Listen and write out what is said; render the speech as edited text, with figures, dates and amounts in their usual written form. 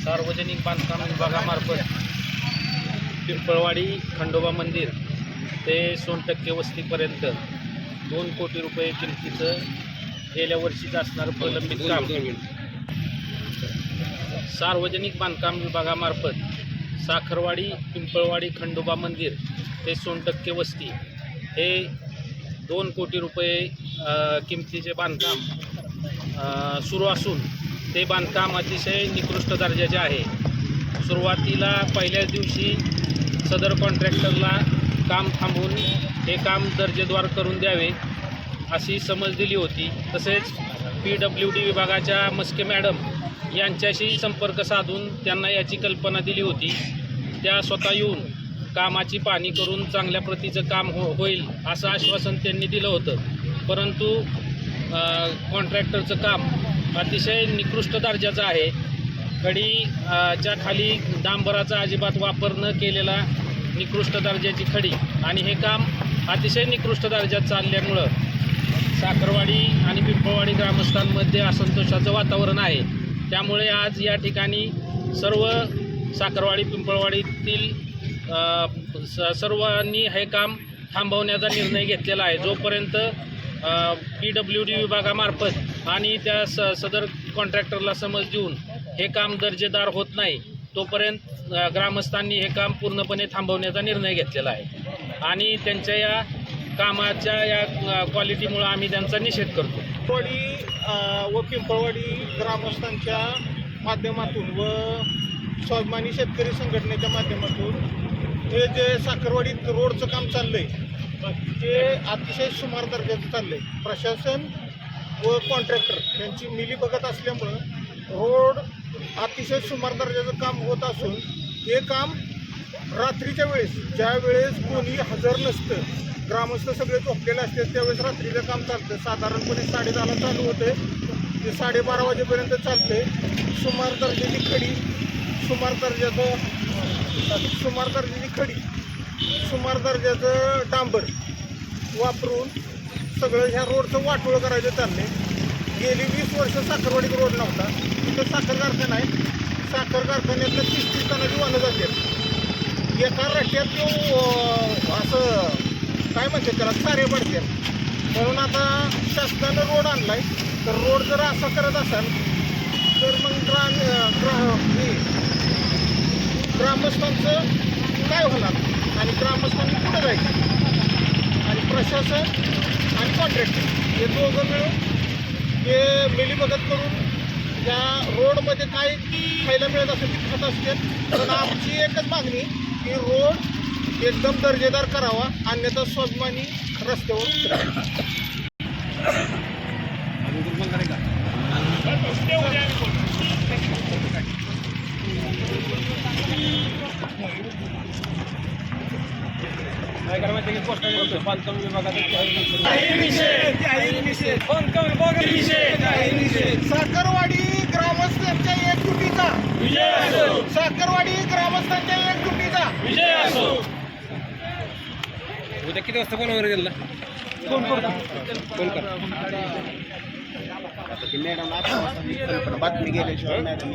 सार्वजनिक बांधकाम विभागामार्फत पिंपळवाडी खंडोबा मंदिर ते सोनटक्के वस्तीपर्यंत 2 कोटी रुपये किमतीचं गेल्या वर्षीचं असणारं प्रलंबित काम सार्वजनिक बांधकाम विभागामार्फत साखरवाडी पिंपळवाडी खंडोबा मंदिर ते सोनटक्के वस्ती हे 2 कोटी रुपये किमतीचे बांधकाम सुरू असून ते बांधकाम अतिशय निकृष्ट दर्जाचे आहे। सुरुवातीला पहिल्याच दिवशी सदर कॉन्ट्रॅक्टरला काम थांबवून हे काम दर्जेदार करून द्यावे अशी समज दिली होती। तसेच PWD विभागाच्या मस्के मॅडम यांच्याशी संपर्क साधून त्यांना याची कल्पना दिली होती। त्या स्वतः येऊन कामाची पाहणी करून चांगल्या प्रतीचं काम होईल असं आश्वासन त्यांनी दिलं होतं। परंतु कॉन्ट्रॅक्टरचं काम अतिशय निकृष्ट दर्जाचं आहे। खडीच्या खाली डांबराचा अजिबात वापर न केलेला निकृष्ट दर्जाची खडी आणि हे काम अतिशय निकृष्ट दर्जात चालल्यामुळं साखरवाडी आणि पिंपळवाडी ग्रामस्थांमध्ये असंतोषाचं वातावरण आहे। त्यामुळे आज या ठिकाणी सर्व साखरवाडी पिंपळवाडीतील सर्वांनी हे काम थांबवण्याचा निर्णय घेतलेला आहे। जोपर्यंत PWD विभागामार्फत आणि त्या सदर कॉन्ट्रॅक्टरला समज देऊन हे काम दर्जेदार होत नाही तोपर्यंत ग्रामस्थांनी हे काम पूर्णपणे थांबवण्याचा निर्णय घेतलेला आहे आणि त्यांच्या या कामाच्या या क्वालिटीमुळे आम्ही त्यांचा निषेध करतो। पिंपळवाडी व पिंपळवाडी ग्रामस्थांच्या माध्यमातून व स्वाभिमानी शेतकरी संघटनेच्या माध्यमातून हे जे साखरवाडीत रोडचं काम चाललं आहे ते अतिशय सुमार दर्जाचं चाललं आहे। प्रशासन व कॉन्ट्रॅक्टर यांची मिलीभगत असल्यामुळं रोड अतिशय सुमार दर्जाचं काम होत असून हे काम रात्रीच्या वेळेस ज्या वेळेस कोणी हजर नसतं, ग्रामस्थ सगळे झोपलेले असतात त्यावेळेस रात्रीचं काम चालतं। साधारणपणे 10:30ला चालू होते ते 12:30 वाजेपर्यंत चालते। सुमार दर्जाची खडी सुमार दर्जाचं डांबर वापरून सगळं ह्या रोडचं वाटोळं करायचं चालले। गेली 20 वर्ष साखरवाडीत रोड नव्हता, तिथं साखर कारखाना आहे। साखर कारखान्यातलं 30 टनाची वाहनं जातात एका रट्ट्यात। तो असं काय म्हणतात त्याला सारे पडतात। म्हणून आता शासनानं रोड आणला आहे तर रोड जर असा करत असाल तर मग ग्रामस्थांचं काय होणार आणि ग्रामस्थांनी कुठं जायचं आणि प्रशासन आणि कॉन्ट्रॅक्टर हे दोघं मिळून हे मिलीभगत करून या रोडमध्ये काय खायला मिळत असेल ते खात असतील। पण आमची एकच मागणी की रोड एकदम दर्जेदार करावा, अन्यथा स्वाभिमानी रस्त्यावर बांधकाम साखरवाडी ग्रामस्थांच्या एकजुटीचा विजय असो। साखरवाडी ग्रामस्थांच्या एकजुटीचा विजय असो। उद्या किती वाजता कोण वगैरे गेला फोन कर मॅडम बातमी गेल्याशिवाय मॅडम